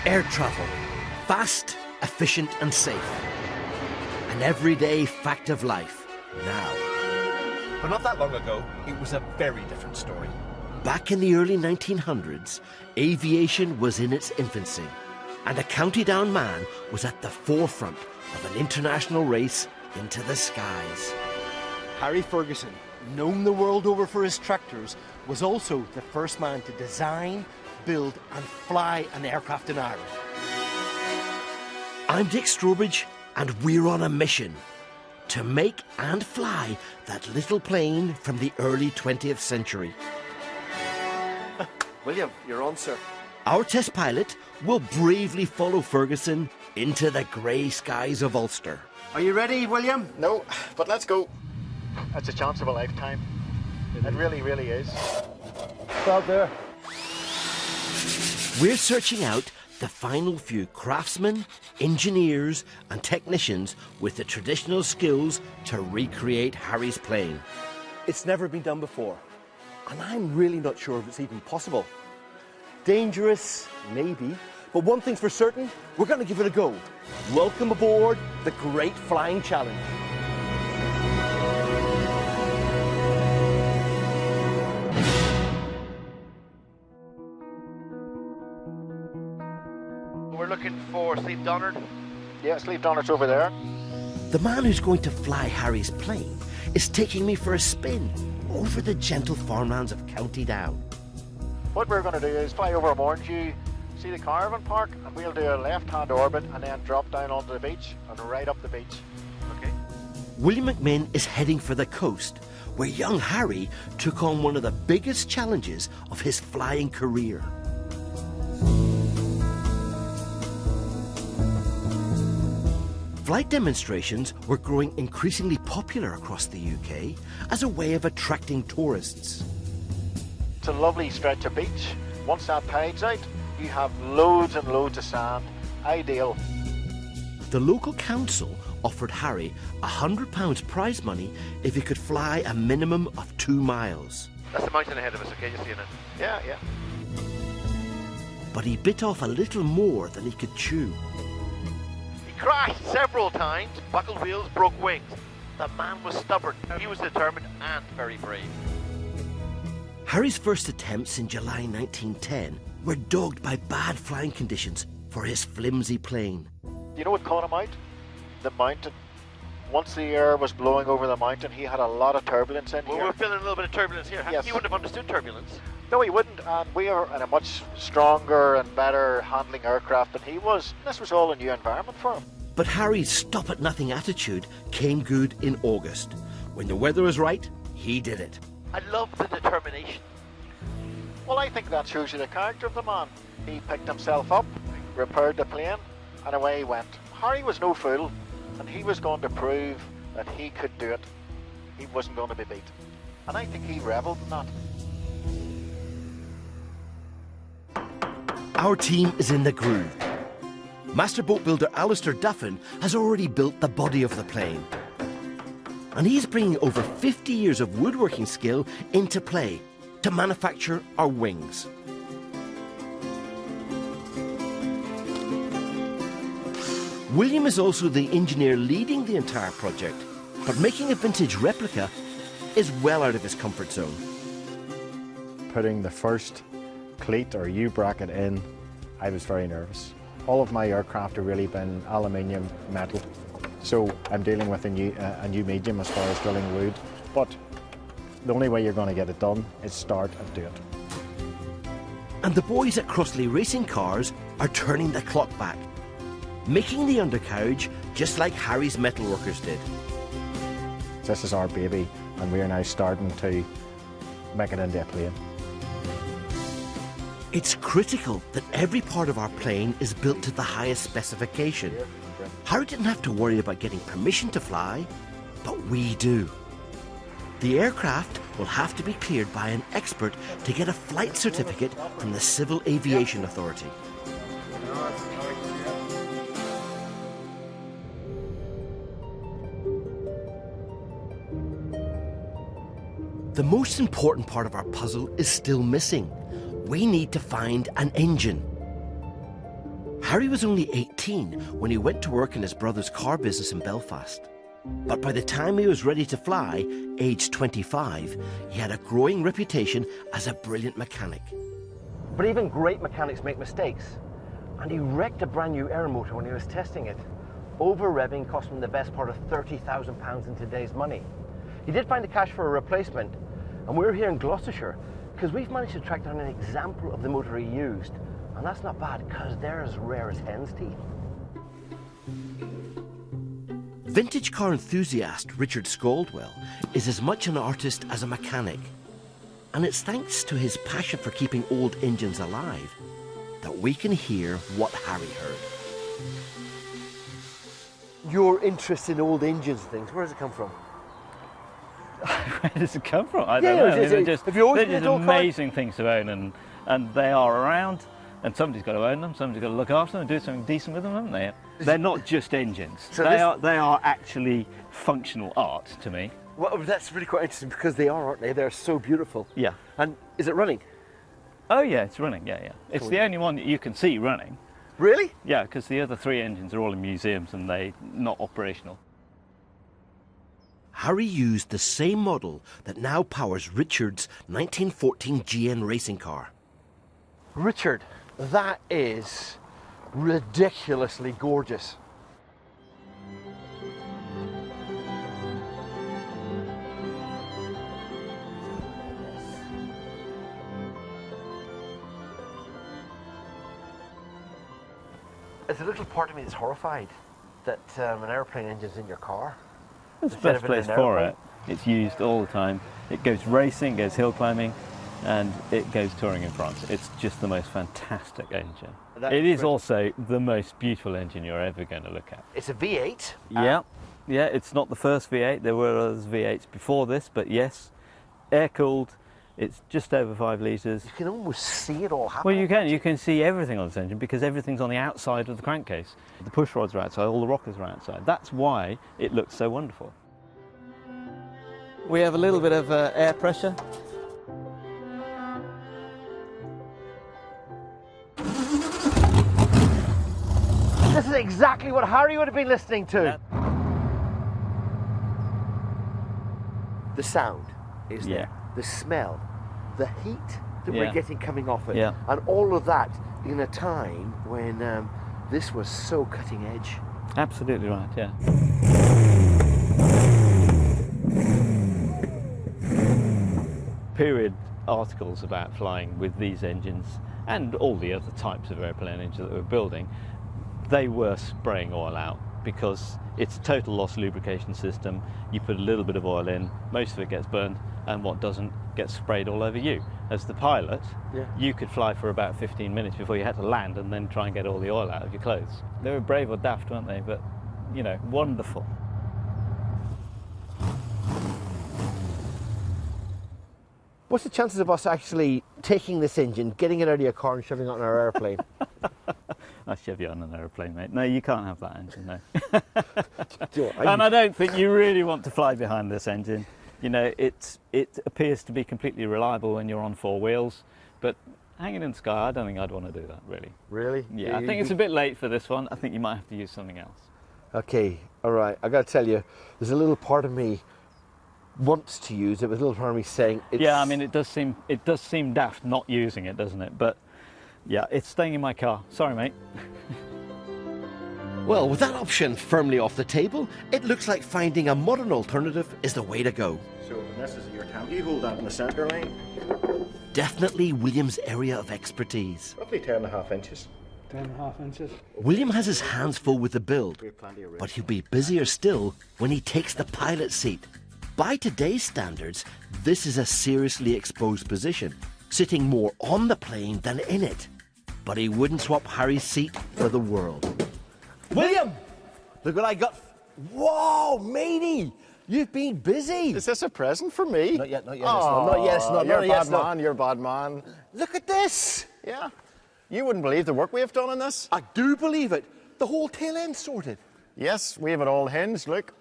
Air travel, fast, efficient and safe. An everyday fact of life now. But not that long ago, it was a very different story. Back in the early 1900s, aviation was in its infancy, and a County Down man was at the forefront of an international race into the skies. Harry Ferguson, known the world over for his tractors, was also the first man to design, build and fly an aircraft in Ireland. I'm Dick Strawbridge, and we're on a mission to make and fly that little plane from the early 20th century. William, you're on, sir. Our test pilot will bravely follow Ferguson into the grey skies of Ulster. Are you ready, William? No, but let's go. That's a chance of a lifetime. It really, really is. Well, there. We're searching out the final few craftsmen, engineers and technicians with the traditional skills to recreate Harry's plane. It's never been done before, and I'm really not sure if it's even possible. Dangerous, maybe, but one thing's for certain, we're going to give it a go. Welcome aboard the Great Flying Challenge. We're looking for Sleep Donard. Yeah, Sleep Donard's over there. The man who's going to fly Harry's plane is taking me for a spin over the gentle farmlands of County Down. What we're going to do is fly over Morndew, see the caravan park, and we'll do a left-hand orbit and then drop down onto the beach and right up the beach. Okay. William McMinn is heading for the coast, where young Harry took on one of the biggest challenges of his flying career. Flight demonstrations were growing increasingly popular across the UK as a way of attracting tourists. It's a lovely stretch of beach. Once that tide's out, you have loads and loads of sand. Ideal. The local council offered Harry £100 prize money if he could fly a minimum of 2 miles. That's the mountain ahead of us, okay? You're seeing it? Yeah, yeah. But he bit off a little more than he could chew. He crashed several times, buckled wheels, broke wings. The man was stubborn. He was determined and very brave. Harry's first attempts in July 1910 were dogged by bad flying conditions for his flimsy plane. You know what caught him out? The mountain. Once the air was blowing over the mountain, he had a lot of turbulence in here. We're feeling a little bit of turbulence here. Yes. He wouldn't have understood turbulence. No, he wouldn't, and we are in a much stronger and better handling aircraft than he was. This was all a new environment for him. But Harry's stop-at-nothing attitude came good in August. When the weather was right, he did it. I love the determination. Well, I think that shows you the character of the man. He picked himself up, repaired the plane, and away he went. Harry was no fool, and he was going to prove that he could do it. He wasn't going to be beat. And I think he revelled in that. Our team is in the groove. Master boat builder Alistair Duffin has already built the body of the plane. And he's bringing over 50 years of woodworking skill into play to manufacture our wings. William is also the engineer leading the entire project, but making a vintage replica is well out of his comfort zone. Putting the first cleat or U-bracket in, I was very nervous. All of my aircraft have really been aluminium metal, so I'm dealing with a new medium as far as drilling wood, but the only way you're going to get it done is start and do it. And the boys at Crossley Racing Cars are turning the clock back, making the undercarriage just like Harry's metalworkers did. This is our baby, and we are now starting to make it into a plane. It's critical that every part of our plane is built to the highest specification. Harry didn't have to worry about getting permission to fly, but we do. The aircraft will have to be cleared by an expert to get a flight certificate from the Civil Aviation Authority. The most important part of our puzzle is still missing. We need to find an engine. Harry was only 18 when he went to work in his brother's car business in Belfast. But by the time he was ready to fly, aged 25, he had a growing reputation as a brilliant mechanic. But even great mechanics make mistakes. And he wrecked a brand new air motor when he was testing it. Over-revving cost him the best part of £30,000 in today's money. He did find the cash for a replacement, and we're here in Gloucestershire because we've managed to track down an example of the motor he used. And that's not bad, because they're as rare as hen's teeth. Vintage car enthusiast Richard Scaldwell is as much an artist as a mechanic. And it's thanks to his passion for keeping old engines alive that we can hear what Harry heard. Your interest in old engines and things, where does it come from? Where does it come from? I don't know. They're just amazing things to own, and they are around, and somebody's got to own them, somebody's got to look after them and do something decent with them, haven't they? They're not just engines. So they are actually functional art to me. Well, that's really quite interesting because they are, aren't they? They're so beautiful. Yeah. And is it running? Oh yeah, it's running, yeah. It's the only one that you can see running. Really? Yeah, because the other 3 engines are all in museums and they're not operational. Harry used the same model that now powers Richard's 1914 GN racing car. Richard, that is ridiculously gorgeous. There's a little part of me that's horrified that an airplane engine's in your car. It's the best place for it. It's used all the time. It goes racing, it goes hill climbing, and it goes touring in France. It's just the most fantastic engine. It is also the most beautiful engine you're ever going to look at. It's a V8. Yeah, it's not the first V8. There were other V8s before this, but yes, air-cooled. It's just over 5 litres. You can almost see it all happening. Well, you can see everything on this engine because everything's on the outside of the crankcase. The push rods are outside, all the rockers are outside. That's why it looks so wonderful. We have a little bit of air pressure. This is exactly what Harry would have been listening to. Yeah. The sound is there. The smell, the heat that we're getting coming off it, and all of that in a time when this was so cutting edge. Absolutely right, yeah. Period articles about flying with these engines and all the other types of airplane engines that we're building, they were spraying oil out because it's a total loss lubrication system. You put a little bit of oil in, most of it gets burned, and what doesn't gets sprayed all over you. As the pilot, you could fly for about 15 minutes before you had to land and then try and get all the oil out of your clothes. They were brave or daft, weren't they? But, you know, wonderful. What's the chances of us actually taking this engine, getting it out of your car and shoving it on our airplane? I'll shove you on an aeroplane, mate. No, you can't have that engine, no. And I don't think you really want to fly behind this engine. You know, it appears to be completely reliable when you're on 4 wheels, but hanging in the sky, I don't think I'd want to do that, really. Really? Yeah, I think it's a bit late for this one. I think you might have to use something else. Okay, all right. I got to tell you, there's a little part of me wants to use it, with a little part of me saying it's... Yeah, I mean, it does seem daft not using it, doesn't it? But yeah, it's staying in my car. Sorry, mate. Well, with that option firmly off the table, it looks like finding a modern alternative is the way to go. So this is your tank. You hold that in the centre line. Definitely William's area of expertise. Roughly 10.5 inches. 10.5 inches. William has his hands full with the build, but he'll be busier still when he takes the pilot seat. By today's standards, this is a seriously exposed position, sitting more on the plane than in it. But he wouldn't swap Harry's seat for the world. William! Look what I got. Whoa, matey! You've been busy. Is this a present for me? Not yet, not yet. Oh, not yet, it's not. You're a bad man, you're a bad man. Look at this. Yeah. You wouldn't believe the work we have done on this. I do believe it. The whole tail end sorted. Yes, we have it all hinged. Look,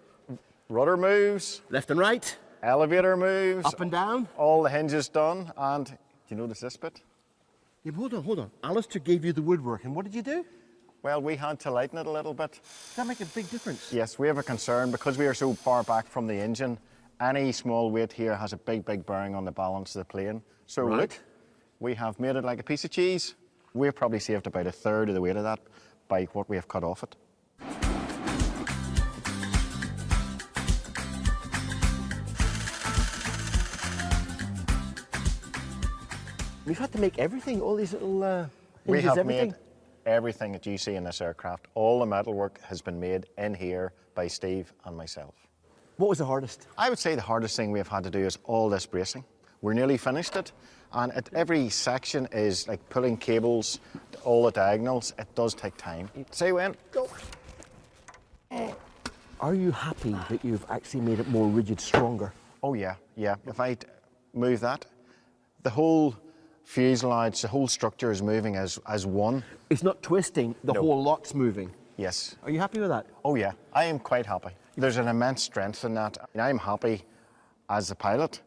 rudder moves. Left and right. Elevator moves. Up and down. All the hinges done. And do you notice this bit? Yeah, hold on. Alistair gave you the woodwork, and what did you do? Well, we had to lighten it a little bit. Does that make a big difference? Yes, we have a concern because we are so far back from the engine. Any small weight here has a big bearing on the balance of the plane. So Right. look, we have made it like a piece of cheese. We've probably saved about a third of the weight of that by what we have cut off it. We've had to make everything, all these little We hinges, have everything. made everything that you see in this aircraft. All the metalwork has been made in here by Steve and myself. What was the hardest? I would say the hardest thing we've had to do is all this bracing. We're nearly finished it, and every section is like pulling cables, all the diagonals. It does take time. Say when, go. Are you happy that you've actually made it more rigid, stronger? Oh yeah, yeah. If I move that, the whole fuselage, the whole structure is moving as one. It's not twisting, the No. whole lot's moving. Yes. Are you happy with that? Oh yeah, I am quite happy. There's an immense strength in that. And I'm happy as a pilot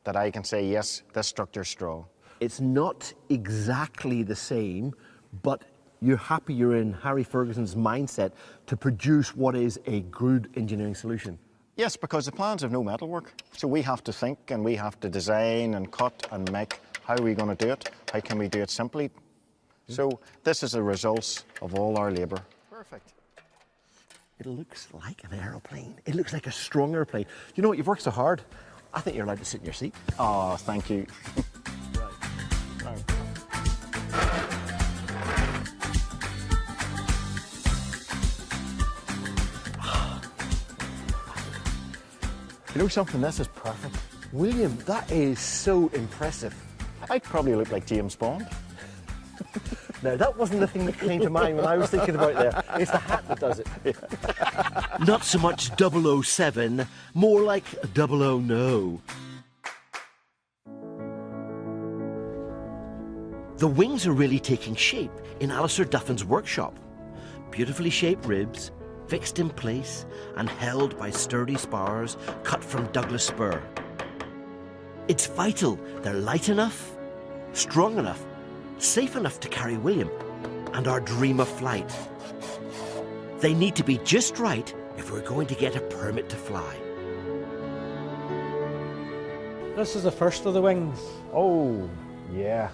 that I can say, yes, this structure's strong. It's not exactly the same, but you're happy you're in Harry Ferguson's mindset to produce what is a good engineering solution. Yes, because the plans have no metalwork. So we have to think and we have to design and cut and make. How are we going to do it? How can we do it simply? So this is the results of all our labour. Perfect. It looks like an aeroplane. It looks like a strong airplane. You know what, you've worked so hard. I think you're allowed to sit in your seat. Oh, thank you. You know something, this is perfect. William, that is so impressive. I probably look like James Bond. Now, that wasn't the thing that came to mind when I was thinking about there. It's the hat that does it. Not so much 007, more like 00 no. The wings are really taking shape in Alistair Duffin's workshop. Beautifully shaped ribs, fixed in place and held by sturdy spars cut from Douglas spur. It's vital they're light enough, strong enough, safe enough to carry William and our dream of flight. They need to be just right if we're going to get a permit to fly. This is the first of the wings. Oh, yeah.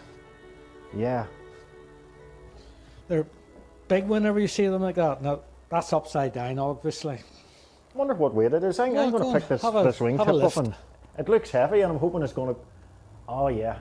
Yeah. They're big whenever you see them like that. Now, that's upside down, obviously. I wonder what weight it is. I'm Yeah, going go to pick on, this wingtip have a up lift. and it looks heavy and I'm hoping it's going to... Oh, yeah.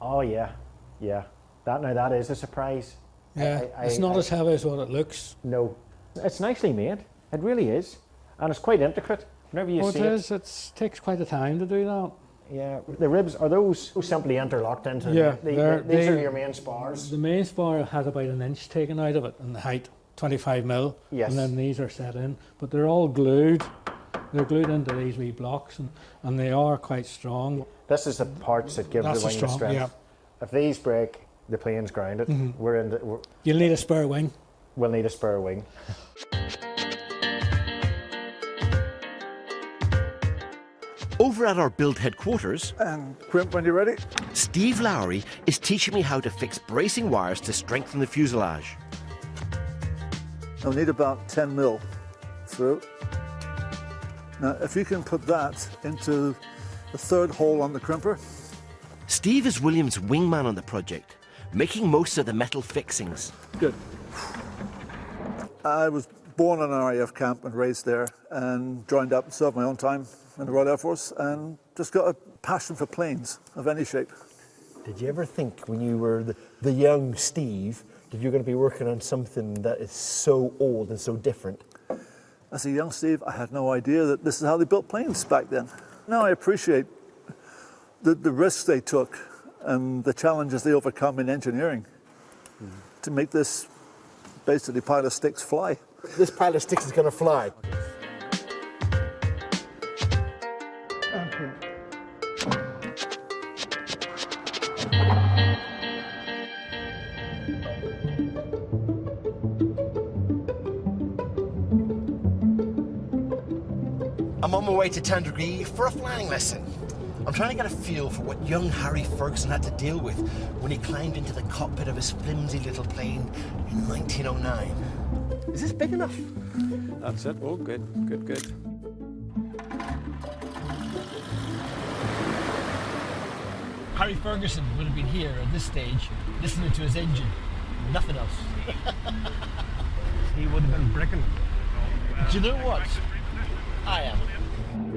Oh, yeah. Yeah. That is a surprise. Yeah, it's not as heavy as what it looks. No. It's nicely made. It really is. And it's quite intricate. Whenever you Oh, see it is. It takes quite a time to do that. Yeah. The ribs, are those simply interlocked into... Yeah, these are your main spars. The main spar has about an inch taken out of it in the height, 25 mil. Yes. And then these are set in. But they're all glued. They're glued into these wee blocks and they are quite strong. This is the parts that give That's the wing strong, the strength. yeah. If these break, the plane's grounded. You'll need a spare wing. We'll need a spare wing. Over at our build headquarters, And crimp when you're ready. Steve Lowry is teaching me how to fix bracing wires to strengthen the fuselage. I'll need about 10 mil through. Now, if you can put that into the third hole on the crimper, Steve is William's wingman on the project, making most of the metal fixings. good. I was born in an RAF camp and raised there and joined up and served my own time in the Royal Air Force and just got a passion for planes of any shape. Did you ever think when you were the young Steve that you're going to be working on something that is so old and so different? As a young Steve, I had no idea that this is how they built planes back then. Now I appreciate the risks they took and the challenges they overcome in engineering to make this basically pile of sticks fly. This pile of sticks is going to fly. I'm on my way to Tandragee for a flying lesson. I'm trying to get a feel for what young Harry Ferguson had to deal with when he climbed into the cockpit of his flimsy little plane in 1909. Is this big enough? That's it. Oh, good, good, good. Harry Ferguson would have been here at this stage, listening to his engine, nothing else. He would have been bricking. Do you know what? I am.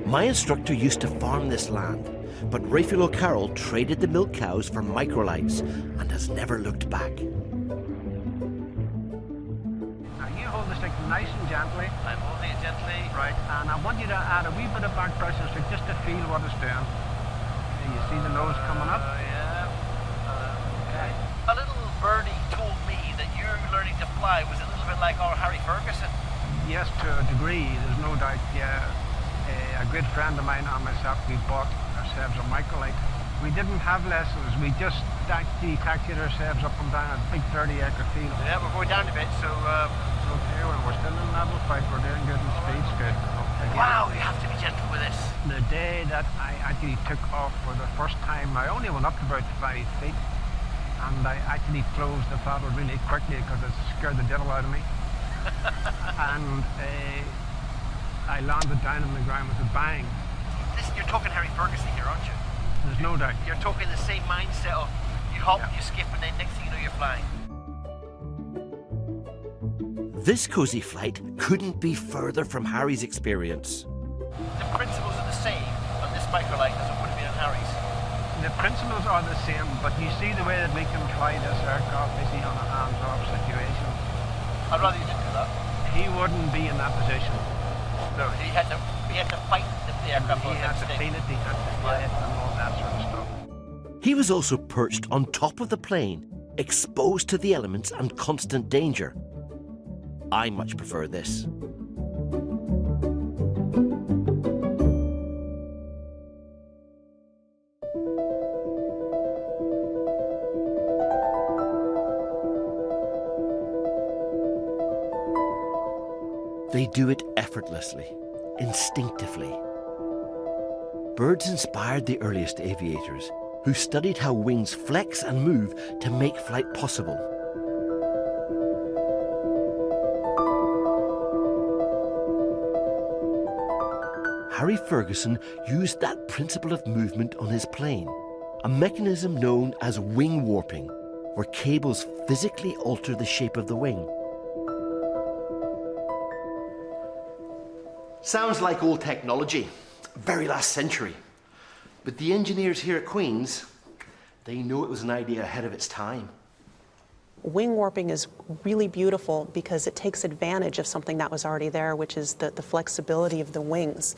My instructor used to farm this land, but Raphael O'Carroll traded the milk cows for microlights and has never looked back. Now you hold the stick nice and gently. I'm holding it gently. Right, and I want you to add a wee bit of back pressure stick just to feel what it's doing. You see the nose coming up? Yeah. Okay. A little birdie told me that your learning to fly was a little bit like our Harry Ferguson. Yes, to a degree, there's no doubt. Yeah, a good friend of mine and myself, we bought ourselves a microlight. We didn't have lessons, we just taxied ourselves up and down a big 30-acre field. Yeah, we're going down a bit, so... Okay, well, we're still in level 5, we're doing good and speed's good. Okay. Wow, you have to be gentle with this. The day that I actually took off for the first time, I only went up to about 5 feet, and I actually closed the throttle really quickly because it scared the devil out of me. And I landed down on the ground with a bang. Listen, you're talking Harry Ferguson here, aren't you? There's no doubt. You're talking the same mindset of you hop, you skip, and then next thing you know you're flying. This cozy flight couldn't be further from Harry's experience. The principles are the same on this microlight as it would have been on Harry's. The principles are the same, but you see the way that we can fly this aircraft, basically on a hands-off situation. I'd rather you didn't do that. He wouldn't be in that position. No, he had to fight the aircraft. He had to feel it, he had to fly it, and all that sort of stuff. He was also perched on top of the plane, exposed to the elements and constant danger. I much prefer this. They do it effortlessly, instinctively. Birds inspired the earliest aviators, who studied how wings flex and move to make flight possible. Harry Ferguson used that principle of movement on his plane, a mechanism known as wing warping, where cables physically alter the shape of the wing. Sounds like old technology, very last century. But the engineers here at Queen's, they know it was an idea ahead of its time. Wing warping is really beautiful because it takes advantage of something that was already there, which is the flexibility of the wings.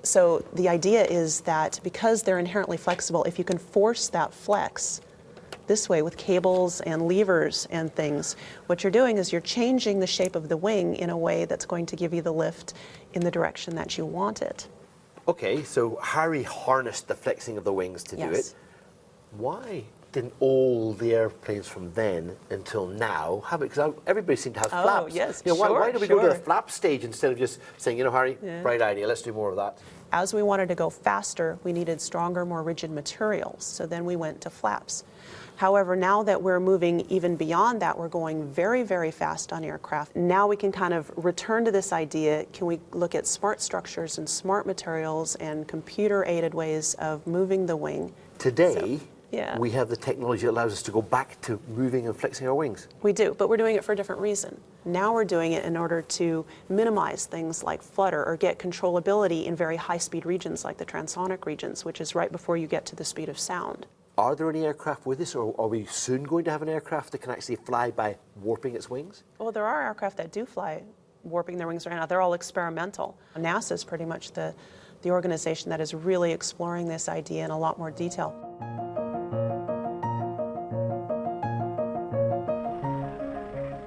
So the idea is that because they're inherently flexible, if you can force that flex this way with cables and levers and things, what you're doing is you're changing the shape of the wing in a way that's going to give you the lift in the direction that you want it. Okay, so Harry harnessed the flexing of the wings to do Yes. it. Why didn't all the airplanes from then until now have it? Because everybody seemed to have flaps. Yes, you know, why sure, did we go to the sure. flap stage instead of just saying, you know, Harry, Yeah. bright idea, let's do more of that? As we wanted to go faster, we needed stronger, more rigid materials. So then we went to flaps. However, now that we're moving even beyond that, we're going very, very fast on aircraft. Now we can kind of return to this idea. Can we look at smart structures and smart materials and computer-aided ways of moving the wing? Today, yeah. we have the technology that allows us to go back to moving and flexing our wings. We do, but we're doing it for a different reason. Now we're doing it in order to minimize things like flutter or get controllability in very high-speed regions like the transonic regions, which is right before you get to the speed of sound. Are there any aircraft with us, or are we soon going to have an aircraft that can actually fly by warping its wings? Well, there are aircraft that do fly warping their wings right now. They're all experimental. NASA is pretty much the organization that is really exploring this idea in a lot more detail.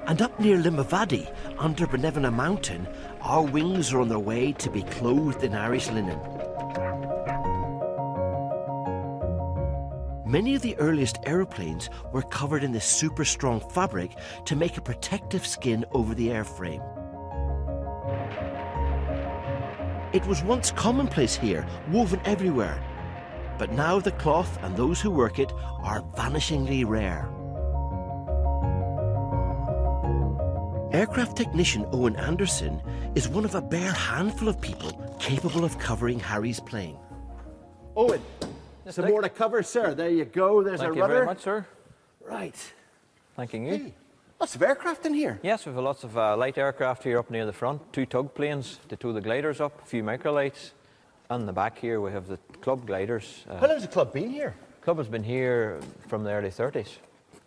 And up near Limavady, under Benevena Mountain, our wings are on their way to be clothed in Irish linen. Many of the earliest aeroplanes were covered in this super strong fabric to make a protective skin over the airframe. It was once commonplace here, woven everywhere. but now the cloth and those who work it are vanishingly rare. Aircraft technician Owen Anderson is one of a bare handful of people capable of covering Harry's plane. Owen, some more to cover, sir. There you go. There's Thank a you rudder. very much, sir. Right. Thanking you. Hey, lots of aircraft in here. Yes, we've got lots of light aircraft here up near the front, 2 tug planes to tow the gliders up, a few microlights. On the back here we have the club gliders. How long has the club been here? Club has been here from the early 30s.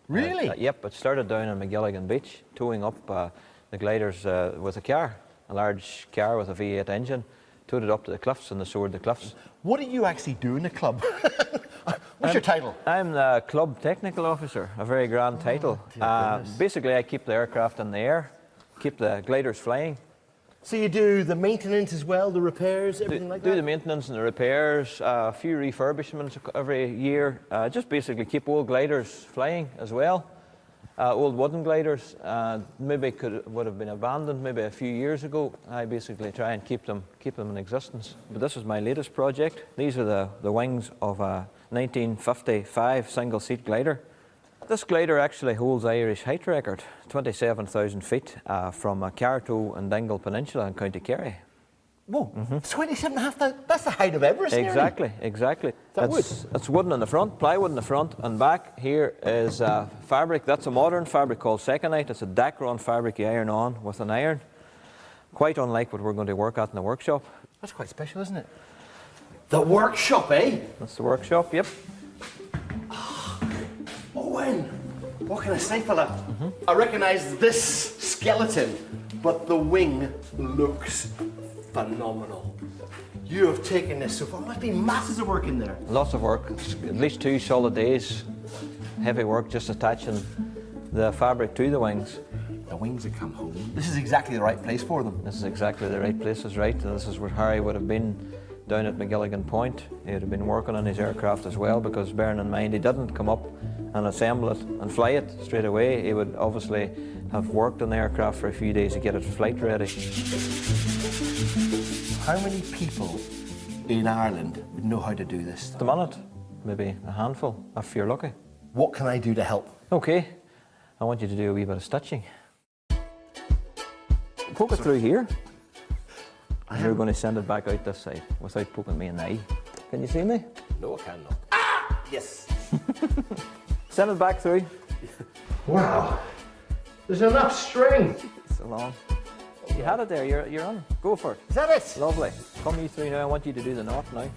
Really? Yep, it started down on McGilligan Beach, towing up the gliders with a car, a large car with a V8 engine, towed it up to the cliffs and they soared the cliffs. What do you actually do in the club? What's your title? I'm the club technical officer, a very grand title. Basically, I keep the aircraft in the air, keep the gliders flying. So you do the maintenance as well, the repairs, everything like that? Do the maintenance and the repairs, a few refurbishments every year, just basically keep old gliders flying as well. Old wooden gliders, maybe would have been abandoned maybe a few years ago. I basically try and keep them in existence. But this is my latest project. These are the wings of a 1955 single-seat glider. This glider actually holds the Irish height record, 27,000 feet from Cartow and Dingle Peninsula in County Kerry. Whoa, 27,500, that's the height of Everest. Exactly, exactly. Wood? It's wooden in the front, plywood in the front, and back here is fabric. That's a modern fabric called Seconite. It's a Dacron fabric you iron on with an iron. Quite unlike what we're going to work at in the workshop. That's quite special, isn't it? The workshop, eh? That's the workshop, yep. Owen, what can I say, fella? I recognise this skeleton, but the wing looks phenomenal. You have taken this so far. Must be masses of work in there. Lots of work. It's at least 2 solid days. Heavy work just attaching the fabric to the wings. The wings have come home. This is exactly the right place for them. This is exactly the right place, is right. And this is where Harry would have been down at McGilligan Point. He would have been working on his aircraft as well, because bearing in mind he didn't come up and assemble it and fly it straight away. He would obviously have worked on the aircraft for a few days to get it flight ready. How many people in Ireland would know how to do this? At the minute, maybe a handful, if you're lucky. What can I do to help? Okay, I want you to do a wee bit of stitching. Poke it through here. And you're going to send it back out this side without poking me in the eye. Can you see me? No, I cannot. Ah! Yes. Send it back through. Wow. There's enough string. So long. You had it there, you're on. Go for it. Is that it? Lovely. Come you through now. I want you to do the knot now.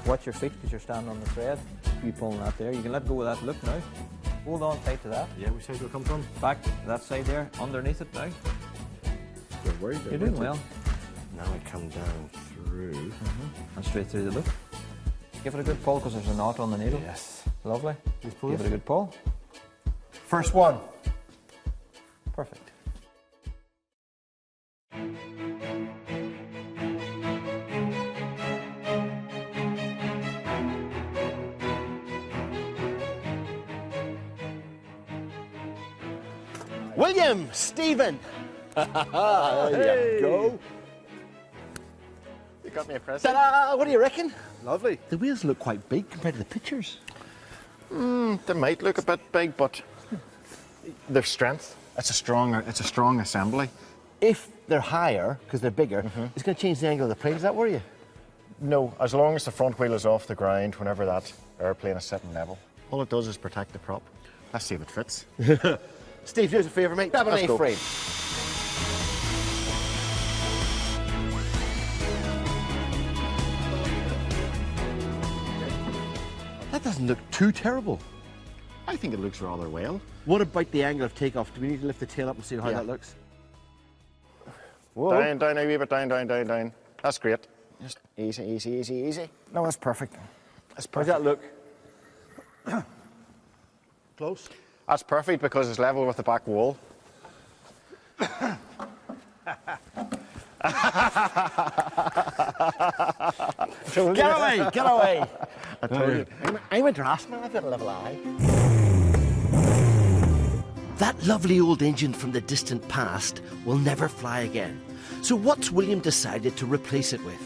Watch your feet because you're standing on the thread. You pulling that there. You can let go of that look now. Hold on tight to that. Yeah, which side will it come from? Back that side there, underneath it now. You're doing well. Now I come down through. And straight through the loop. Give it a good pull because there's a knot on the needle. Yes. Lovely. Give it a good pull. First one. Perfect. William, Stephen. There you go. You got me a present. Ta-da! What do you reckon? Lovely. The wheels look quite big compared to the pictures. They might look a bit big, but their strength. It's a strong assembly. If they're higher, because they're bigger, it's going to change the angle of the plane. Does that worry you? No, as long as the front wheel is off the ground whenever that airplane is sitting level. All it does is protect the prop. Let's see if it fits. Steve, do us a favour, mate. Grab an Let's go. A-frame. That doesn't look too terrible. I think it looks rather well. What about the angle of takeoff? Do we need to lift the tail up and see how that looks? Whoa. Down, a wee bit down. That's great. Just easy. No, that's perfect. That's perfect. How's that look? Close? That's perfect because it's level with the back wall. Get away! I told you. I'm a draftsman, I've got a level eye. That lovely old engine from the distant past will never fly again. So what's William decided to replace it with?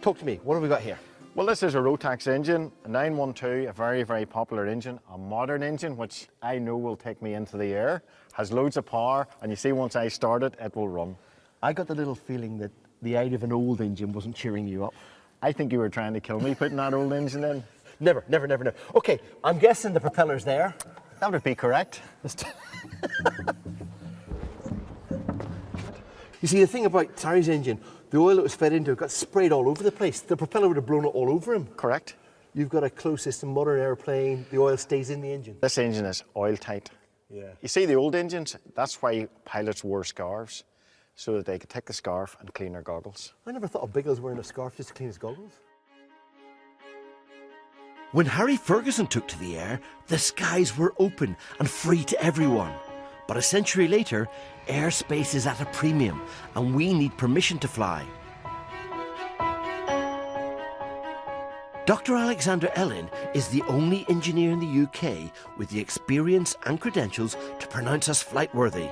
Talk to me, what have we got here? Well, this is a Rotax engine, a 912, a very, very popular engine, a modern engine, which I know will take me into the air, has loads of power, and you see once I start it, it will run. I got the little feeling that the idea of an old engine wasn't cheering you up. I think you were trying to kill me putting that old engine in. Never, never, never, never. Okay, I'm guessing the propeller's there. That would be correct. You see, the thing about Harry's engine, the oil that was fed into it got sprayed all over the place. The propeller would have blown it all over him. Correct. You've got a closed system, modern airplane, the oil stays in the engine. This engine is oil tight. Yeah. You see the old engines, that's why pilots wore scarves, so that they could take the scarf and clean their goggles. I never thought of Biggs wearing a scarf just to clean his goggles. When Harry Ferguson took to the air, the skies were open and free to everyone. But a century later, airspace is at a premium and we need permission to fly. Dr. Alexander Ellin is the only engineer in the UK with the experience and credentials to pronounce us flight-worthy.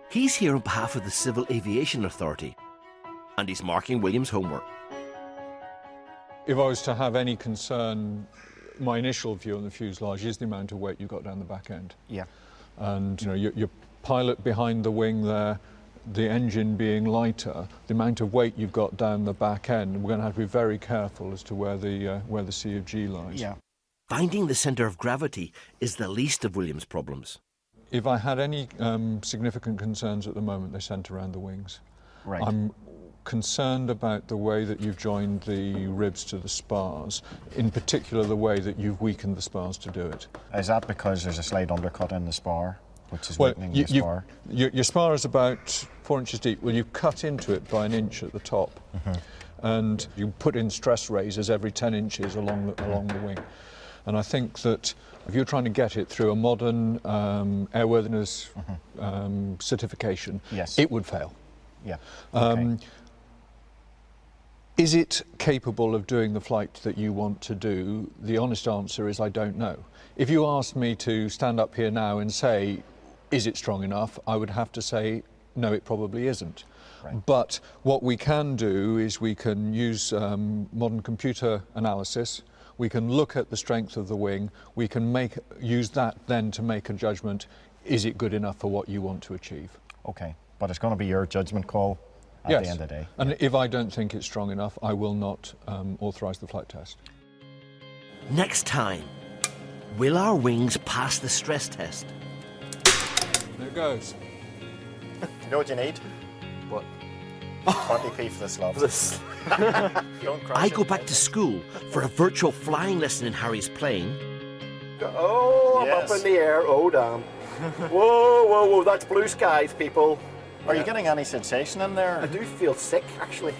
He's here on behalf of the Civil Aviation Authority, and he's marking Williams' homework. If I was to have any concern, my initial view on the fuselage is the amount of weight you've got down the back end. Yeah. And you know, your pilot behind the wing there, the engine being lighter, the amount of weight you've got down the back end, we're going to have to be very careful as to where the C of G lies. Yeah. Finding the centre of gravity is the least of Williams' problems. If I had any significant concerns at the moment, they centre around the wings. Right. I'm concerned about the way that you've joined the ribs to the spars, in particular the way that you've weakened the spars to do it. Is that because there's a slight undercut in the spar, which is weakening the spar? Your spar is about 4 inches deep. Well, you cut into it by 1 inch at the top, and you put in stress raisers every 10 inches along the wing. And I think that if you're trying to get it through a modern airworthiness certification, yes, it would fail. Yeah. Okay. Is it capable of doing the flight that you want to do? The honest answer is I don't know. If you asked me to stand up here now and say, is it strong enough? I would have to say, no, it probably isn't. Right. But what we can do is we can use modern computer analysis. We can look at the strength of the wing. We can use that then to make a judgment. Is it good enough for what you want to achieve? Okay, but it's going to be your judgment call at the end of the day. And if I don't think it's strong enough, I will not authorise the flight test. Next time, will our wings pass the stress test? There it goes. You know what you need? What? 20p for the slobs. I go back to school for a virtual flying lesson in Harry's plane. Oh, I'm Yes. up in the air. Oh, damn. Whoa, whoa, whoa, that's blue skies, people. Are you getting any sensation in there? I do feel sick, actually.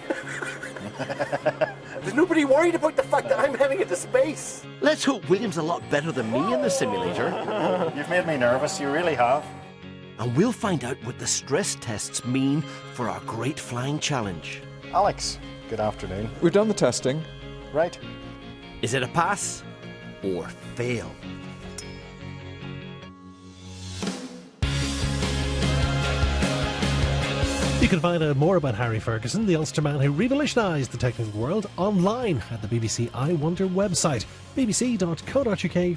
There's nobody worried about the fact that I'm heading into space. Let's hope William's a lot better than me in the simulator. You've made me nervous, you really have. And we'll find out what the stress tests mean for our great flying challenge. Alex, good afternoon. We've done the testing. Right. Is it a pass or fail? You can find out more about Harry Ferguson, the Ulster man who revolutionised the technical world, online at the BBC I Wonder website, bbc.co.uk/I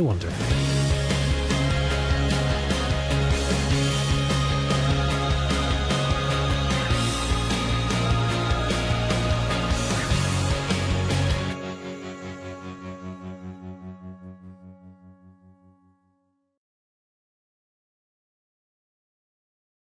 Wonder.